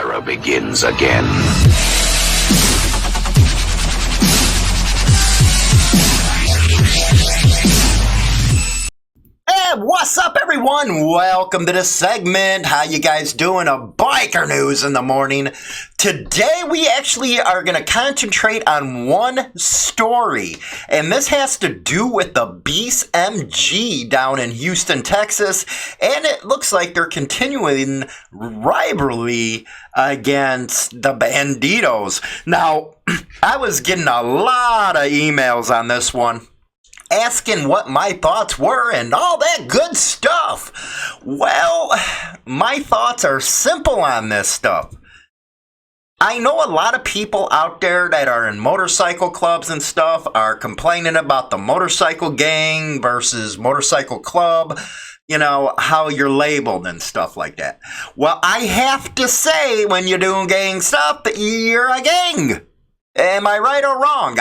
terror begins again. Hey, what's up, everyone? Welcome to this segment. How you guys doing? A biker news in the morning. Today, we actually are going to concentrate on one story, and this has to do with the Beast MG down in Houston, Texas, and it looks like they're continuing rivalry against the Bandidos. Now, I was getting a lot of emails on this one, asking what my thoughts were and all that good stuff. Well, my thoughts are simple on this stuff. I know a lot of people out there that are in motorcycle clubs and stuff are complaining about the motorcycle gang versus motorcycle club, you know, how you're labeled and stuff like that. Well, I have to say, when you're doing gang stuff, that you're a gang. Am I right or wrong?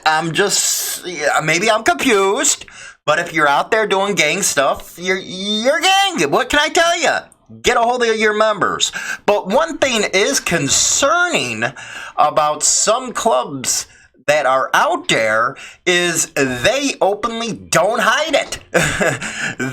I'm just, maybe I'm confused, but if you're out there doing gang stuff, you're gang. What can I tell you? Get a hold of your members. But one thing is concerning about some clubs that are out there is they openly don't hide it.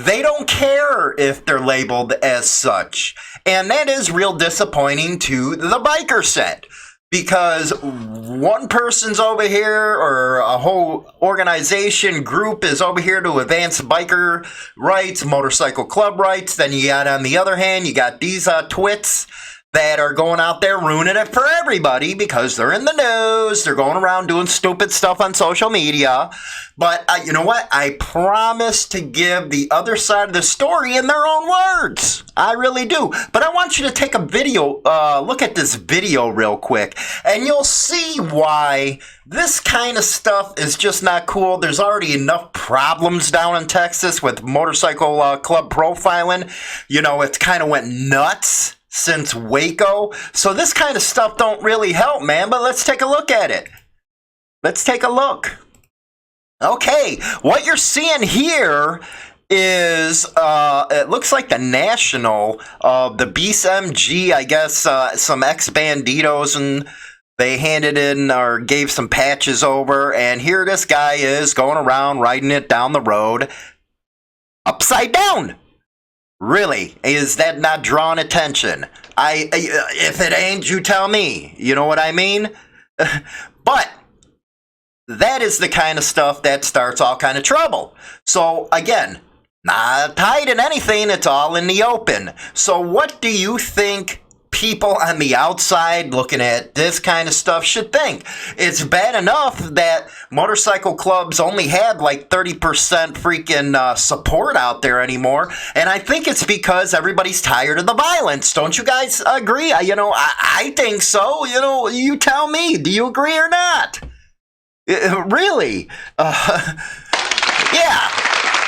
They don't care if they're labeled as such. And that is real disappointing to the biker set. Because one person's over here, or a whole organization group is over here to advance biker rights, motorcycle club rights. Then you got, on the other hand, you got these twits that are going out there ruining it for everybody because they're in the news. They're going around doing stupid stuff on social media. But you know what? I promise to give the other side of the story in their own words. I really do. But I want you to take a video, look at this video real quick, and you'll see why this kind of stuff is just not cool. There's already enough problems down in Texas with motorcycle club profiling. You know, it's kind of went nuts since Waco. So this kind of stuff don't really help, man. But let's take a look at it. Let's take a look. Okay, what you're seeing here is, it looks like the national of the Beast MG, I guess, some ex-Bandidos, and they handed in or gave some patches over, and here this guy is going around riding it down the road upside down. Really? Is that not drawing attention? If it ain't, you tell me. You know what I mean? But that is the kind of stuff that starts all kind of trouble. So again, not hiding anything, it's all in the open. So what do you think people on the outside looking at this kind of stuff should think? It's bad enough that motorcycle clubs only have like 30% freaking support out there anymore. And I think it's because everybody's tired of the violence. Don't you guys agree? You know, I think so. You know, you tell me. Do you agree or not? Really? Yeah.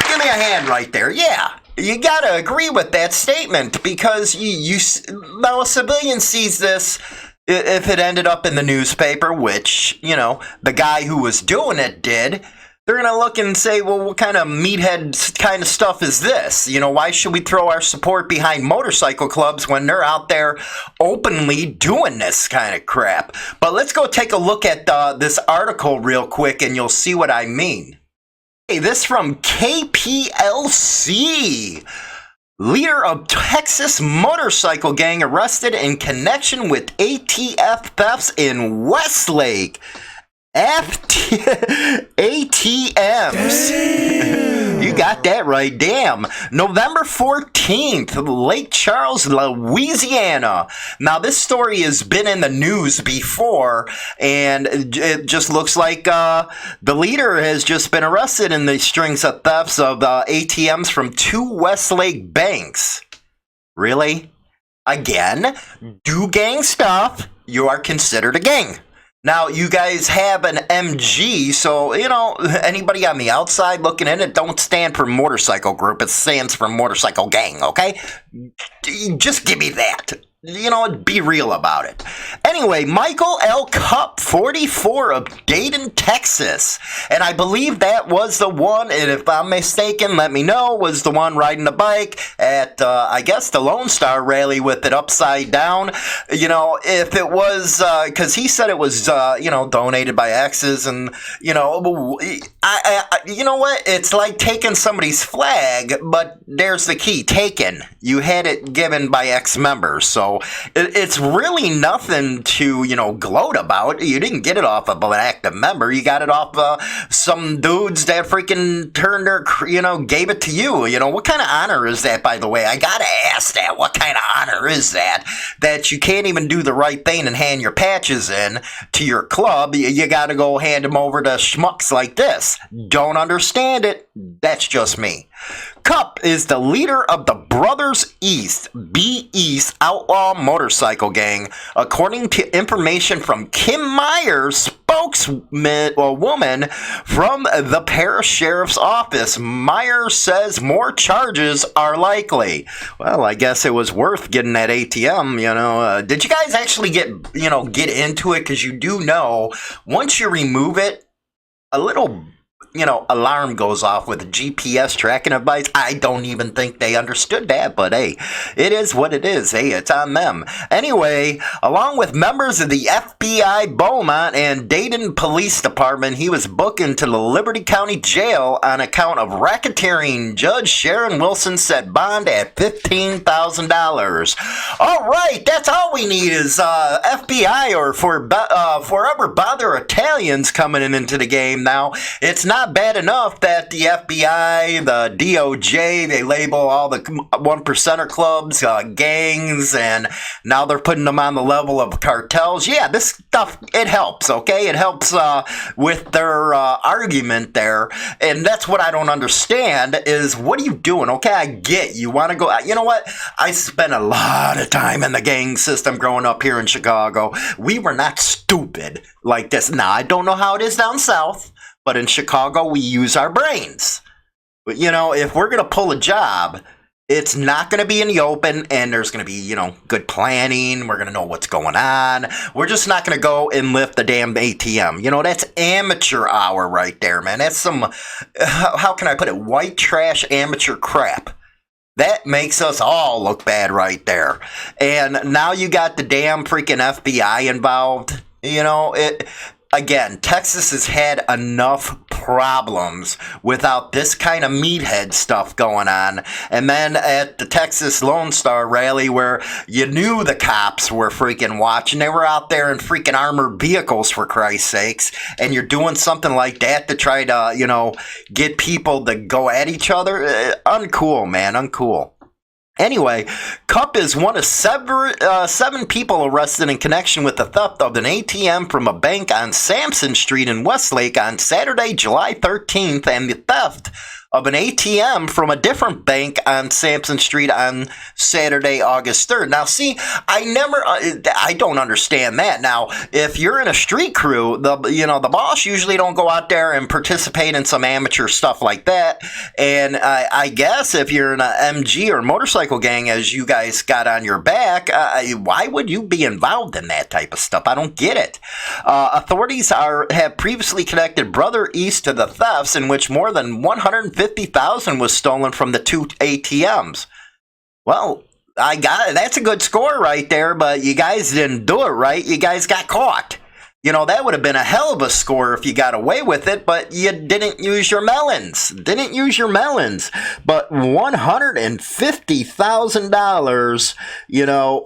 Give me a hand right there. Yeah. You gotta agree with that statement, because now a civilian sees this, if it ended up in the newspaper, which, you know, the guy who was doing it did, they're gonna look and say, well, what kind of meathead kind of stuff is this? You know, why should we throw our support behind motorcycle clubs when they're out there openly doing this kind of crap? But let's go take a look at this article real quick, and you'll see what I mean. Hey, this from KPLC. Leader of Texas motorcycle gang arrested in connection with ATF thefts in Westlake. ATMs. You got that right. Damn. November 14th, Lake Charles, Louisiana. Now, this story has been in the news before, and it just looks like the leader has just been arrested in the strings of thefts of ATMs from 2 Westlake banks. Really? Again, do gang stuff, you are considered a gang. Now, you guys have an MG, so, you know, anybody on the outside looking in, it don't stand for motorcycle group. It stands for motorcycle gang, okay? Just give me that. be real about it. Anyway, Michael L. Cup, 44, of Dayton, Texas. And I believe that was the one, and if I'm mistaken, let me know, was the one riding the bike at, I guess, the Lone Star Rally with it upside down. If it was, because he said it was, donated by exes, and, you know what? It's like taking somebody's flag, but there's the key, taken. You had it given by ex-members, so it's really nothing to, gloat about. You didn't get it off of an active member. You got it off some dudes that freaking turned their, gave it to you. What kind of honor is that, by the way? I gotta ask that. What kind of honor is that? That you can't even do the right thing and hand your patches in to your club. You gotta go hand them over to schmucks like this. Don't understand it. That's just me. Cup is the leader of the Brothers East, B-East Outlaw Motorcycle Gang, according to information from Kim Myers, spokeswoman from the Parish Sheriff's Office. Myers says more charges are likely. Well, I guess it was worth getting that ATM, Did you guys actually get into it? Because you do know, once you remove it, a little alarm goes off with a GPS tracking device. I don't even think they understood that, but hey, it is what it is. Hey, it's on them. Anyway, along with members of the FBI, Beaumont, and Dayton Police Department, he was booked into the Liberty County Jail on account of racketeering. Judge Sharon Wilson set bond at $15,000. All right, that's all we need is FBI or forever bother Italians coming into the game now. It's not bad enough that the FBI, the DOJ, they label all the one percenter clubs, gangs, and now they're putting them on the level of cartels. Yeah, this stuff, it helps, okay? It helps with their argument there, and that's what I don't understand is, what are you doing? Okay, I get you want to go, you know what? I spent a lot of time in the gang system growing up here in Chicago. We were not stupid like this. Now, I don't know how it is down south, but in Chicago, we use our brains. But, if we're going to pull a job, it's not going to be in the open, and there's going to be, good planning. We're going to know what's going on. We're just not going to go and lift the damn ATM. That's amateur hour right there, man. That's some, how can I put it, white trash amateur crap. That makes us all look bad right there. And now you got the damn freaking FBI involved. Again, Texas has had enough problems without this kind of meathead stuff going on. And then at the Texas Lone Star Rally, where you knew the cops were freaking watching, they were out there in freaking armored vehicles, for Christ's sakes, and you're doing something like that to try to, get people to go at each other. Uncool, man, uncool. Anyway, Cup is one of seven people arrested in connection with the theft of an ATM from a bank on Sampson Street in Westlake on Saturday, July 13th, and the theft of an ATM from a different bank on Sampson Street on Saturday, August 3rd. Now, see, I don't understand that. Now, if you're in a street crew, the boss usually don't go out there and participate in some amateur stuff like that. And I guess if you're in a MG or motorcycle gang, as you guys got on your back, why would you be involved in that type of stuff? I don't get it. Authorities have previously connected Brother East to the thefts, in which more than $150,000 was stolen from the two ATMs. Well, I got it. That's a good score right there, but you guys didn't do it right. You guys got caught. That would have been a hell of a score if you got away with it, but you didn't use your melons. But $150,000,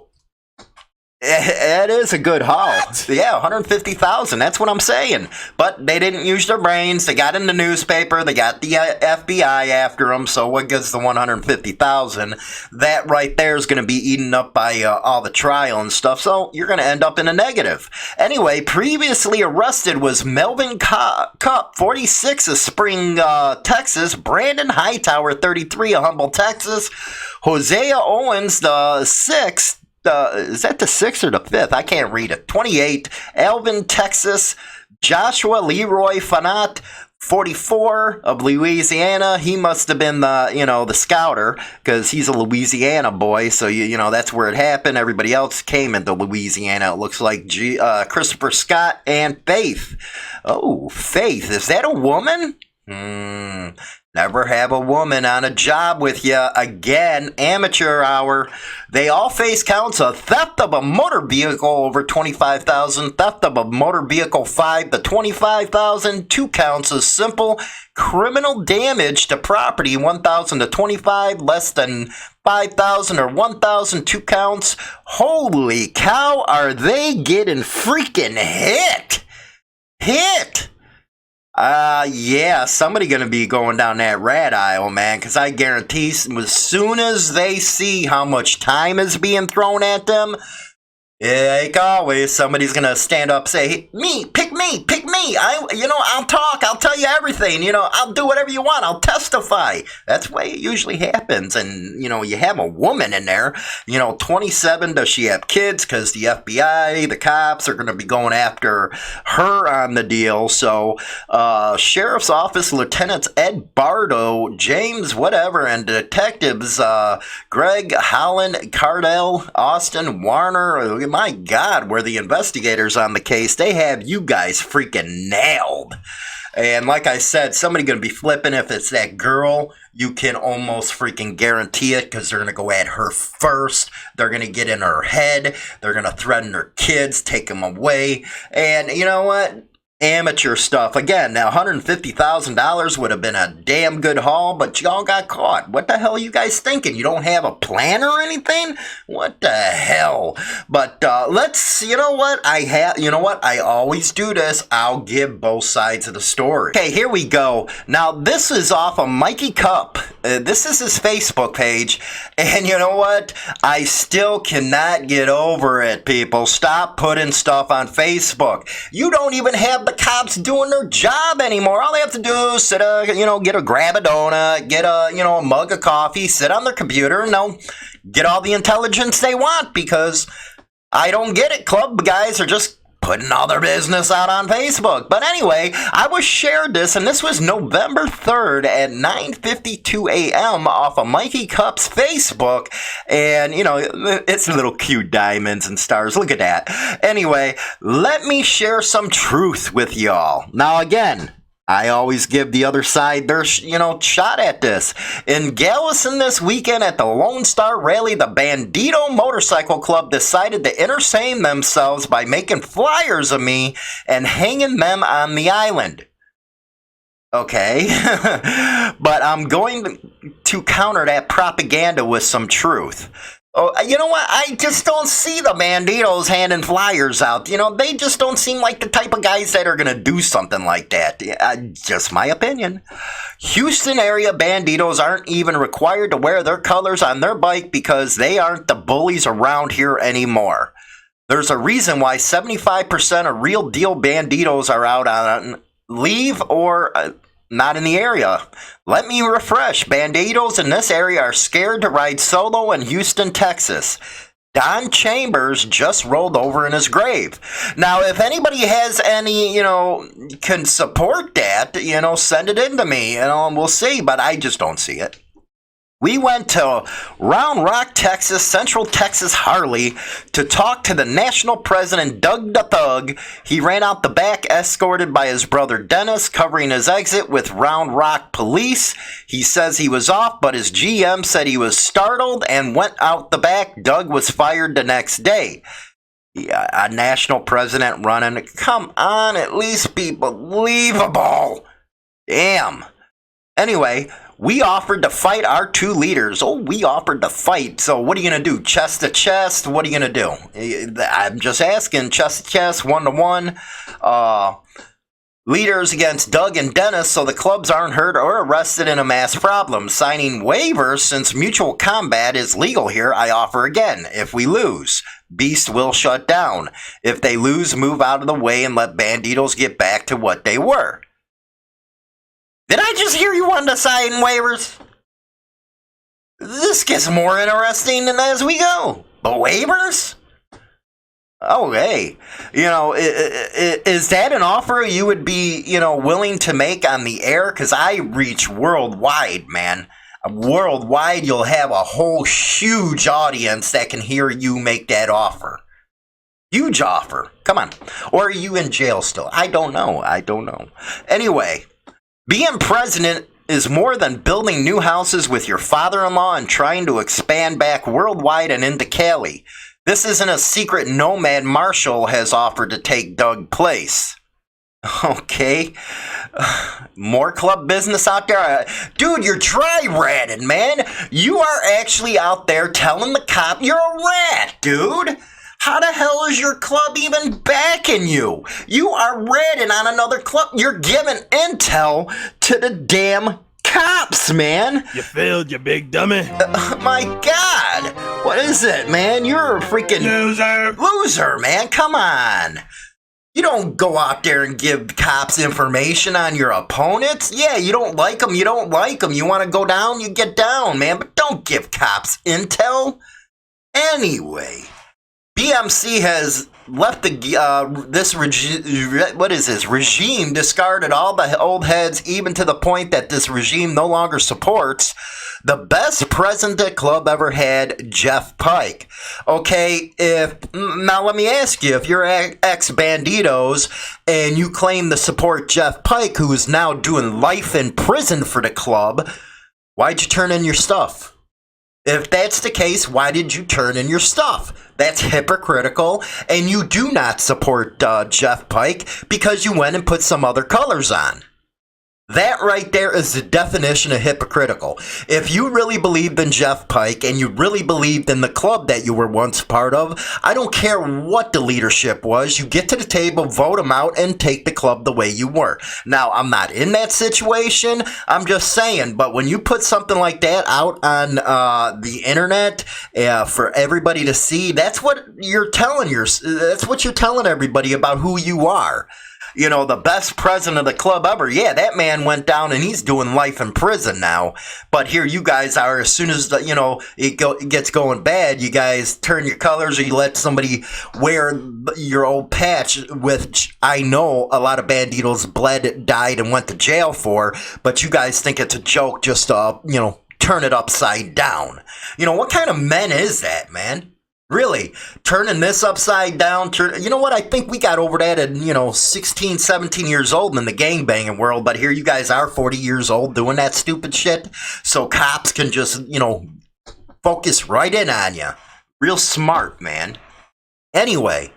it is a good haul. Yeah, $150,000. That's what I'm saying. But they didn't use their brains. They got in the newspaper. They got the FBI after them. So what gets the $150,000? That right there is going to be eaten up by all the trial and stuff. So you're going to end up in a negative. Anyway, previously arrested was Melvin Cup, 46, of Spring, Texas. Brandon Hightower, 33, of Humble, Texas. Hosea Owens, the 6th. Is that the 6th or the 5th? I can't read it. 28, Alvin, Texas. Joshua Leroy Fanat, 44 of Louisiana. He must have been the scouter, because he's a Louisiana boy. So that's where it happened. Everybody else came into Louisiana. It looks like Christopher Scott and Faith. Oh, Faith, is that a woman? Never have a woman on a job with you again. Amateur hour. They all face counts of theft of a motor vehicle over $25,000, theft of a motor vehicle 5 to $25,000, 2 counts of simple criminal damage to property 1,000 to 25, less than 5,000 or 1,000, 2 counts. Holy cow, are they getting freaking hit? Yeah, somebody gonna be going down that rat aisle, man, because I guarantee as soon as they see how much time is being thrown at them, like always, somebody's gonna stand up and say, hey, pick me. I'll talk, I'll tell you everything, I'll do whatever you want, I'll testify. That's the way it usually happens. And, you have a woman in there, 27, does she have kids? Because the FBI, the cops are gonna be going after her on the deal. So, Sheriff's Office Lieutenants Ed Bardo, James whatever, and detectives Greg Holland, Cardell, Austin, Warner, my God, were the investigators on the case. They have you guys freaking nailed. And like I said, somebody going to be flipping. If it's that girl, you can almost freaking guarantee it, because they're going to go at her first. They're going to get in her head. They're going to threaten her kids, take them away. And you know what? Amateur stuff. Again, now $150,000 would have been a damn good haul, but y'all got caught. What the hell are you guys thinking? You don't have a plan or anything? What the hell? But I always do this. I'll give both sides of the story. Okay, here we go. Now, this is off of Mikey Cup. This is his Facebook page. And you know what? I still cannot get over it, people. Stop putting stuff on Facebook. You don't even have the cops doing their job anymore. All they have to do is grab a donut, get a mug of coffee, sit on their computer, and they'll get all the intelligence they want, because I don't get it. Club guys are just putting all their business out on Facebook. But anyway, I was shared this, and this was November 3rd at 9:52 a.m. off of Mikey Cup's Facebook. And, it's little cute diamonds and stars. Look at that. Anyway, let me share some truth with y'all. Now, again, I always give the other side their, shot at this. In Galveston this weekend at the Lone Star Rally, the Bandido Motorcycle Club decided to entertain themselves by making flyers of me and hanging them on the island. Okay, but I'm going to counter that propaganda with some truth. Oh, you know what? I just don't see the Bandidos handing flyers out. They just don't seem like the type of guys that are going to do something like that. Just my opinion. Houston area Bandidos aren't even required to wear their colors on their bike, because they aren't the bullies around here anymore. There's a reason why 75% of real deal Bandidos are out on leave or not in the area. Let me refresh. Bandidos in this area are scared to ride solo in Houston, Texas. Don Chambers just rolled over in his grave. Now, if anybody has any, can support that, send it in to me, and we'll see, but I just don't see it. We went to Round Rock, Texas, Central Texas Harley, to talk to the national president, Doug the Thug. He ran out the back, escorted by his brother Dennis, covering his exit with Round Rock police. He says he was off, but his GM said he was startled and went out the back. Doug was fired the next day. Yeah, a national president running. Come on, at least be believable. Damn. Anyway, we offered to fight our 2 leaders. Oh, we offered to fight. So what are you going to do? Chest to chest? What are you going to do? I'm just asking. Chest to chest, 1-to-1. Leaders against Doug and Dennis, so the clubs aren't hurt or arrested in a mass problem. Signing waivers, since mutual combat is legal here, I offer again. If we lose, Beast will shut down. If they lose, move out of the way and let Bandidos get back to what they were. Did I just hear you wanted to sign waivers? This gets more interesting as we go. But waivers? Oh, hey, is that an offer you would be, willing to make on the air? Because I reach worldwide, man. Worldwide, you'll have a whole huge audience that can hear you make that offer. Huge offer. Come on. Or are you in jail still? I don't know. Anyway, being president is more than building new houses with your father-in-law and trying to expand back worldwide and into Cali. This isn't a secret nomad Marshall has offered to take Doug's place. Okay. More club business out there? Dude, you're dry-ratted, man. You are actually out there telling the cop you're a rat, dude. How the hell is your club even backing you? You are ratting on another club. You're giving intel to the damn cops, man. You failed, you big dummy. My God. What is it, man? You're a freaking loser, man. Come on. You don't go out there and give cops information on your opponents. Yeah, you don't like them. You want to go down, you get down, man. But don't give cops intel. Anyway, BMC has left this regime discarded all the old heads, even to the point that this regime no longer supports the best president the club ever had, Jeff Pike. Okay, now let me ask you, if you're ex-Bandidos and you claim to support Jeff Pike, who is now doing life in prison for the club, why'd you turn in your stuff? If that's the case, why did you turn in your stuff? That's hypocritical, and you do not support Jeff Pike because you went and put some other colors on. That right there is the definition of hypocritical. If you really believed in Jeff Pike and you really believed in the club that you were once part of, I don't care what the leadership was, you get to the table, vote them out, and take the club the way you were. Now, I'm not in that situation, I'm just saying, but when you put something like that out on the internet for everybody to see, that's what you're telling everybody about who you are. The best president of the club ever. Yeah, that man went down and he's doing life in prison now. But here you guys are, as soon as, it gets going bad, you guys turn your colors or you let somebody wear your old patch, which I know a lot of Bandidos bled, died, and went to jail for. But you guys think it's a joke just to, turn it upside down. What kind of men is that, man? Really, turning this upside down, you know what, I think we got over that at, 16, 17 years old in the gangbanging world, but here you guys are 40 years old doing that stupid shit, so cops can just, focus right in on you. Real smart, man. Anyway,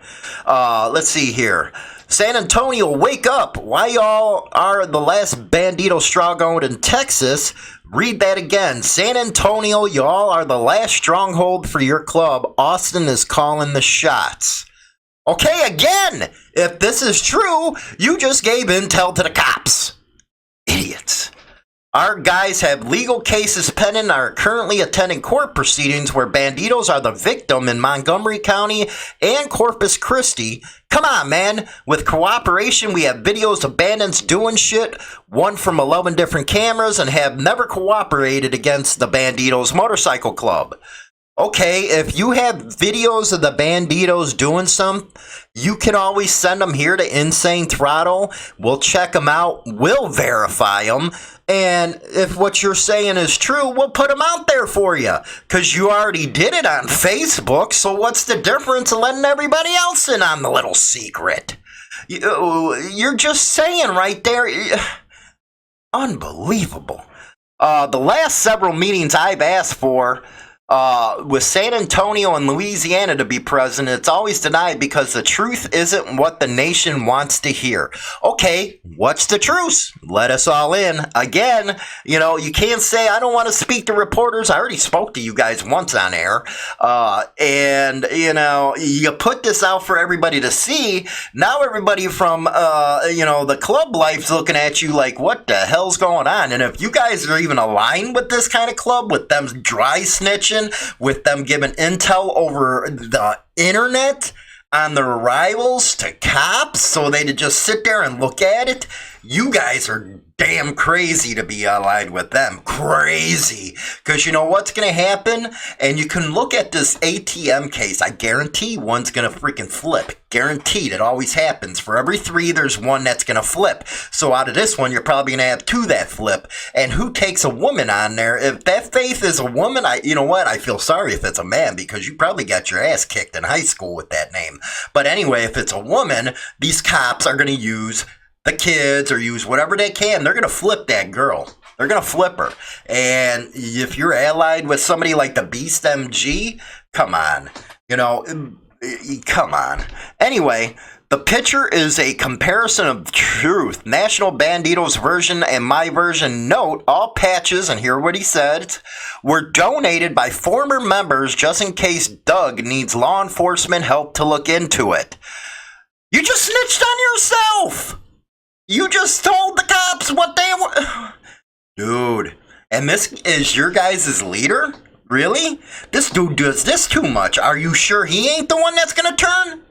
let's see here. San Antonio, wake up. Why y'all are the last Bandito stronghold in Texas? Read that again. San Antonio, y'all are the last stronghold for your club. Austin is calling the shots. Okay, again, if this is true, you just gave intel to the cops. Idiots. Our guys have legal cases pending and are currently attending court proceedings where Bandidos are the victim in Montgomery County and Corpus Christi. Come on, man. With cooperation, we have videos of bandits doing shit, one from 11 different cameras, and have never cooperated against the Bandidos Motorcycle Club. Okay, if you have videos of the Bandidos doing some, you can always send them here to Insane Throttle. We'll check them out. We'll verify them. And if what you're saying is true, we'll put them out there for you. Because you already did it on Facebook, so what's the difference in letting everybody else in on the little secret? You're just saying right there. Unbelievable. The last several meetings I've asked for, with San Antonio and Louisiana to be present, it's always denied because the truth isn't what the nation wants to hear. Okay, what's the truth? Let us all in. Again, you can't say, I don't want to speak to reporters. I already spoke to you guys once on air. And you put this out for everybody to see. Now everybody from, the club life's looking at you like, what the hell's going on? And if you guys are even aligned with this kind of club, with them dry snitching, with them giving intel over the internet on their rivals to cops so they to just sit there and look at it, you guys are damn crazy to be allied with them. Crazy. Because you know what's going to happen? And you can look at this ATM case. I guarantee one's going to freaking flip. Guaranteed. It always happens. For every 3, there's one that's going to flip. So out of this one, you're probably going to have 2 that flip. And who takes a woman on there? If that Faith is a woman, you know what? I feel sorry if it's a man because you probably got your ass kicked in high school with that name. But anyway, if it's a woman, these cops are going to use the kids or use whatever they can. They're going to flip that girl. They're going to flip her. And if you're allied with somebody like the Beast MG, come on. You know, come on. Anyway, the picture is a comparison of truth. National Bandidos version and my version. Note, all patches, and hear what he said, were donated by former members just in case Doug needs law enforcement help to look into it. You just snitched on yourself. You just told the cops what they were. Dude, and this is your guys' leader? Really? This dude does this too much. Are you sure he ain't the one that's gonna turn?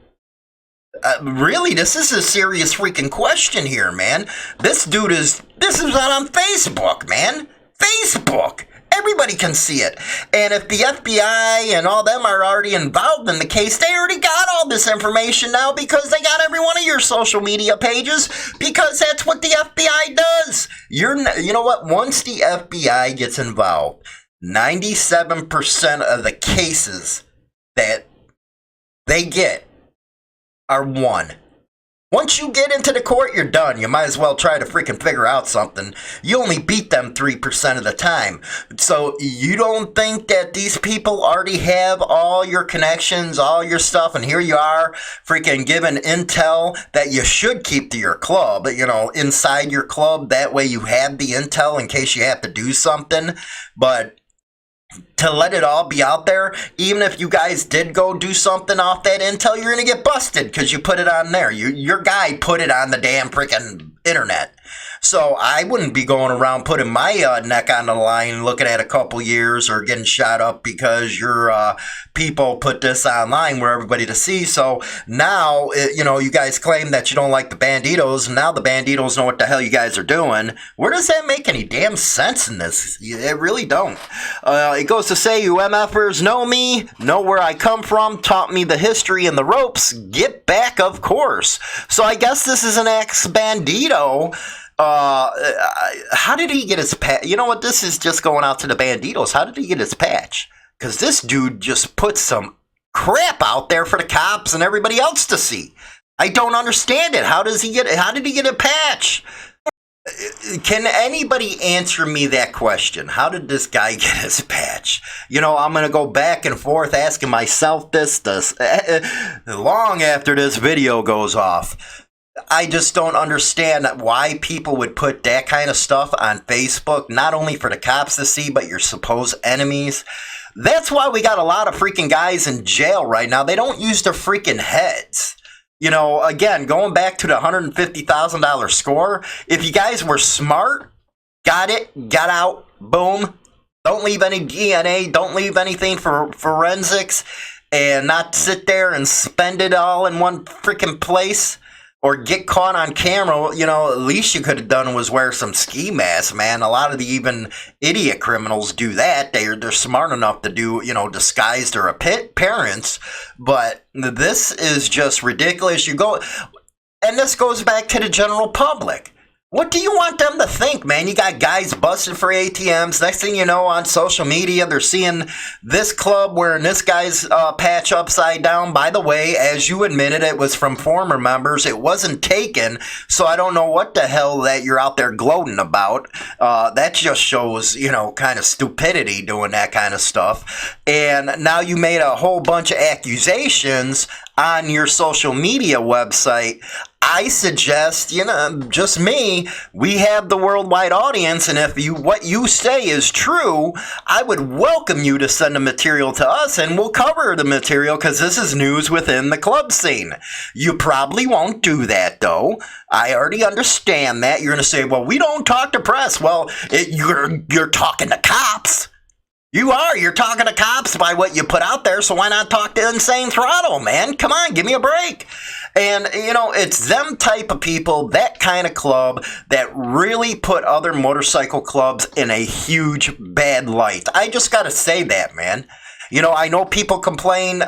Really? This is a serious freaking question here, man. This is on Facebook, man. Facebook. Everybody can see it. And if the FBI and all them are already involved in the case, they already got all this information now because they got every one of your social media pages because that's what the FBI does. You know what? Once the FBI gets involved, 97% of the cases that they get are won. Once you get into the court, you're done. You might as well try to freaking figure out something. You only beat them 3% of the time. So you don't think that these people already have all your connections, all your stuff, and here you are freaking giving intel that you should keep to your club, you know, inside your club. That way you have the intel in case you have to do something. But to let it all be out there, even if you guys did go do something off that intel, you're going to get busted because you put it on there. Your guy put it on the damn freaking internet. So I wouldn't be going around putting my neck on the line looking at a couple years or getting shot up because your people put this online where everybody to see. So now, you know, you guys claim that you don't like the Bandidos, and now the Bandidos know what the hell you guys are doing. Where does that make any damn sense in this? It really don't. It goes to say, you MFers know me, know where I come from, taught me the history and the ropes. Get back, of course. So I guess this is an ex-Bandito. How did he get his patch? You know what? This is just going out to the Bandidos. How did he get his patch? Because this dude just put some crap out there for the cops and everybody else to see. I don't understand it. How did he get a patch? Can anybody answer me that question? How did this guy get his patch? You know, I'm going to go back and forth asking myself this long after this video goes off. I just don't understand why people would put that kind of stuff on Facebook, not only for the cops to see, but your supposed enemies. That's why we got a lot of freaking guys in jail right now. They don't use their freaking heads. You know, again, going back to the $150,000 score, if you guys were smart, got it, got out, boom, don't leave any DNA, don't leave anything for forensics, and not sit there and spend it all in one freaking place, or get caught on camera. You know, at least you could have done was wear some ski masks, man. A lot of the even idiot criminals do that. They're smart enough to do, you know, disguise their appearance. But this is just ridiculous. And this goes back to the general public. What do you want them to think, man? You got guys busted for ATMs. Next thing you know, on social media, they're seeing this club wearing this guy's patch upside down. By the way, as you admitted, it was from former members. It wasn't taken, so I don't know what the hell that you're out there gloating about. That just shows, you know, kind of stupidity doing that kind of stuff. And now you made a whole bunch of accusations on your social media website. I suggest, you know, just me, we have the worldwide audience, and if what you say is true, I would welcome you to send the material to us, and we'll cover the material, because this is news within the club scene. You probably won't do that, though. I already understand that. You're going to say, well, we don't talk to press. Well, you're talking to cops. You are. You're talking to cops by what you put out there, so why not talk to Insane Throttle, man? Come on, give me a break. And, it's them type of people, that kind of club, that really put other motorcycle clubs in a huge bad light. I just got to say that, man. I know people complain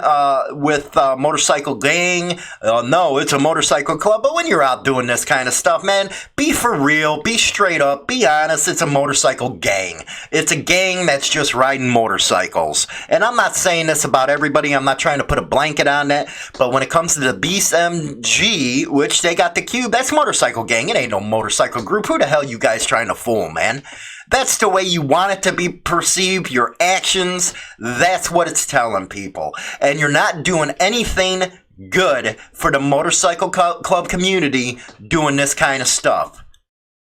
with motorcycle gang. No, it's a motorcycle club. But when you're out doing this kind of stuff, man, be for real. Be straight up. Be honest. It's a motorcycle gang. It's a gang that's just riding motorcycles. And I'm not saying this about everybody. I'm not trying to put a blanket on that. But when it comes to the Beast MG, which they got the cube, that's motorcycle gang. It ain't no motorcycle group. Who the hell you guys trying to fool, man? That's the way you want it to be perceived. Your actions, that's what it's telling people. And you're not doing anything good for the motorcycle club community doing this kind of stuff.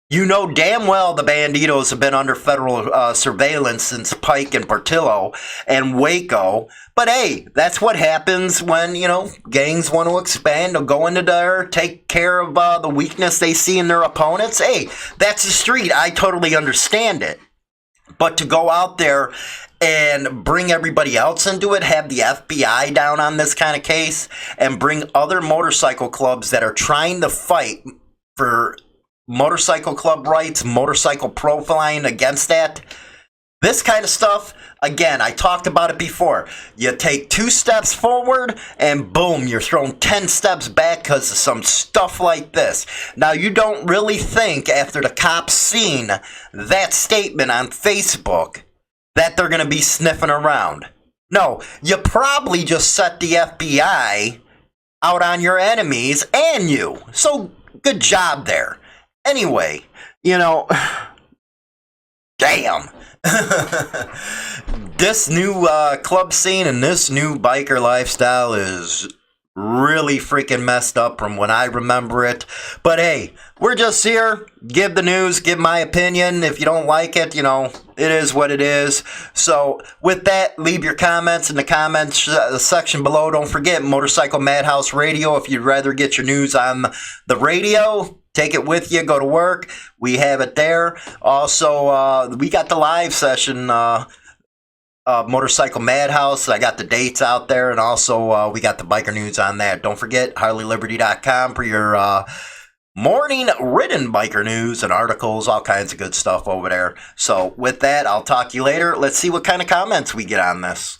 You know damn well the Bandidos have been under federal surveillance since Pike and Portillo and Waco. But hey, that's what happens when, gangs want to expand or go into there, take care of the weakness they see in their opponents. Hey, that's the street. I totally understand it. But to go out there and bring everybody else into it, have the FBI down on this kind of case, and bring other motorcycle clubs that are trying to fight for motorcycle club rights, motorcycle profiling against that. This kind of stuff, again, I talked about it before. You take 2 steps forward and boom, you're thrown 10 steps back because of some stuff like this. Now, you don't really think after the cops seen that statement on Facebook that they're going to be sniffing around. No, you probably just set the FBI out on your enemies and you. So, good job there. Anyway, damn. This new club scene and this new biker lifestyle is really freaking messed up from when I remember it. But hey, we're just here. Give the news, give my opinion. If you don't like it, it is what it is. So with that, leave your comments in the comments section below. Don't forget Motorcycle Madhouse Radio. If you'd rather get your news on the radio, take it with you, go to work. We have it there. Also, we got the live session, Motorcycle Madhouse. I got the dates out there, and also we got the biker news on that. Don't forget, HarleyLiberty.com for your morning written biker news and articles, all kinds of good stuff over there. So with that, I'll talk to you later. Let's see what kind of comments we get on this.